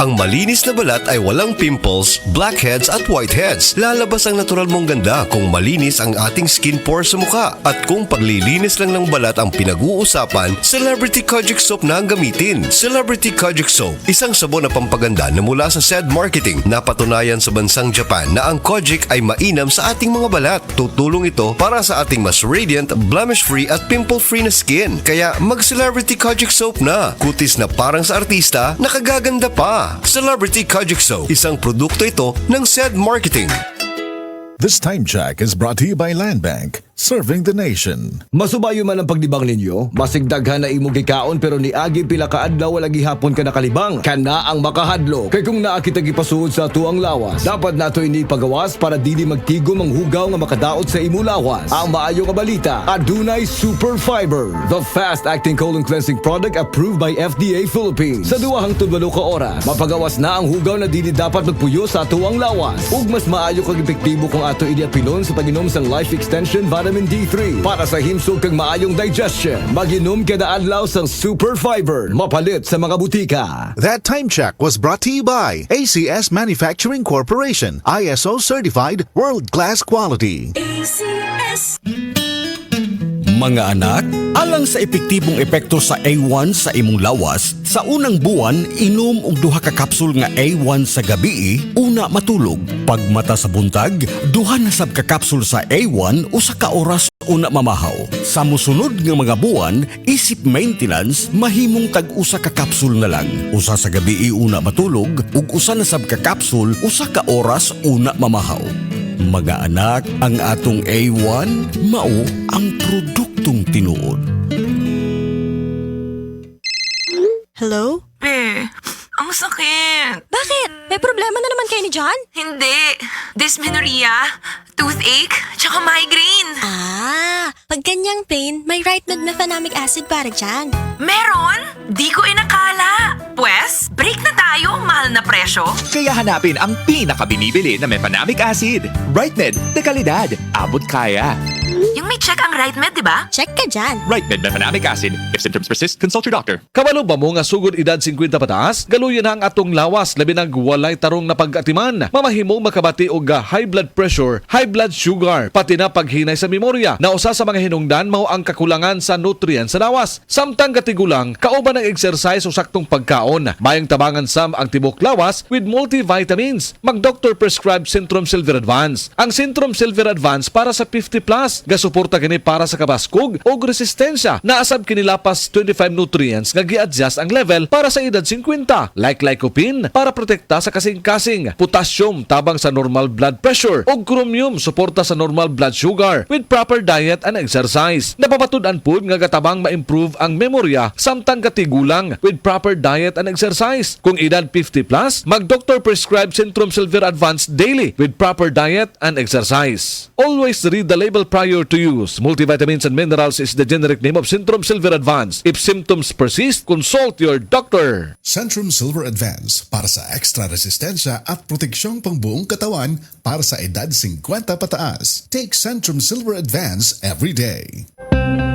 Ang malinis na balat ay walang pimples, blackheads at whiteheads. Lalabas ang natural mong ganda kung malinis ang ating skin pores sa mukha. At kung paglilinis lang ng balat ang pinag-uusapan, Celebrity Kojic Soap na ang gamitin. Celebrity Kojic Soap, isang sabon na pampaganda na mula sa SED Marketing. Napatunayan sa bansang Japan na ang Kojic ay mainam sa ating mga balat. Tutulong ito para sa ating mas radiant, blemish-free at pimple-free na skin. Kaya mag-Celebrity Kojic Soap na. Kutis na parang sa artista, nakagaganda pa. Celebrity Kojic Soap, isang produkto ito ng SED Marketing. This time check is brought to you by Land Bank, serving the nation. Masubayo man ang pagdibang ninyo, masigdaghan na imong gikaon pero ni agi pila ka adlaw wala gihapon ka nakalibang. Kana ang makahadlo. Kay kung naa kita gipasuod sa tuang lawas, dapat nato ini pagawas para dili magtigom ang hugaw nga makadaot sa imo lawas. Ang maayo nga balita, adunay Super Fiber, the fast-acting colon cleansing product approved by FDA Philippines. Sa 2 hangtod 8 ka oras, mapagawas na ang hugaw na dili dapat magpuyo sa tuang lawas. Ug mas maayo kag epektibo kung ato ini apilon sa pag-inom sang Life Extension Vitamin D3 para sa himsog kag maayong digestion. Mag-inom kada adlaw sang Super Fiber, mapalit sa mga butika. That time check was brought to you by ACS Manufacturing Corporation, ISO certified, world-class quality. ACS. Mga anak, alang sa epektibong epekto sa A1 sa imong lawas, sa unang buwan, inom og 2 ka kapsul nga A1 sa gabi, una matulog. Pagmata sa buntag, 2 na sab ka kapsul sa A1 usa ka oras una mamahaw. Sa mosunod nga mga buwan, isip maintenance, mahimong tag-usa ka kapsul na lang. Usa sa gabi una matulog, ug usa na sab ka kapsul usa ka oras una mamahaw. Mga anak, ang atong A1, mao ang produktong tinuod. Hello? Ang sakit. Bakit? May problema na naman kayo ni John? Hindi. Dysmenorrhea, toothache, tsaka migraine. Pag ganyang pain, may right methanomic acid para dyan. Meron? Di ko inakala. Pwes, break na tayo, mahal na presyo. Kaya hanapin ang pinakabinibili na mefenamic acid. RightMed, de kalidad, abot kaya. Yung may check ang RightMed, di ba? Check ka dyan. RightMed mefenamic acid. If symptoms persist, consult your doctor. Kabalo ba mo nga sugod edad 50 pataas? Galuyan na ang atong lawas, labi nang walay tarong na pag-atiman. Mamahimong makabati og high blood pressure, high blood sugar, pati na paghinay sa memorya. Na usa sa mga hinungdan mao ang kakulangan sa nutrients sa lawas. Samtang katigulang, kauban ng exercise o saktong pagkaon. Mayang tabangan sam ang tibok lawas with multivitamins. Mag-doctor prescribed Centrum Silver Advance. Ang Centrum Silver Advance para sa 50 plus. Gasuporta kini para sa kabaskog o resistensya. Naasab kini lapas 25 nutrients nga gi-adjust ang level para sa edad 50. Like lycopene para protekta sa kasing-kasing. Potassium tabang sa normal blood pressure. O chromium suporta sa normal blood sugar with proper diet and exercise. Napapatud-an pud nga gatabang ma-improve ang memorya samtang katigulang with proper diet and exercise. Kung edad 50 plus, mag-doctor prescribed Centrum Silver Advance daily with proper diet and exercise. Always read the label prior to use. Multivitamins and minerals is the generic name of Centrum Silver Advance. If symptoms persist, consult your doctor. Centrum Silver Advance para sa extra resistensya at proteksyong pangbuong katawan para sa edad 50 pataas. Take Centrum Silver Advance every day.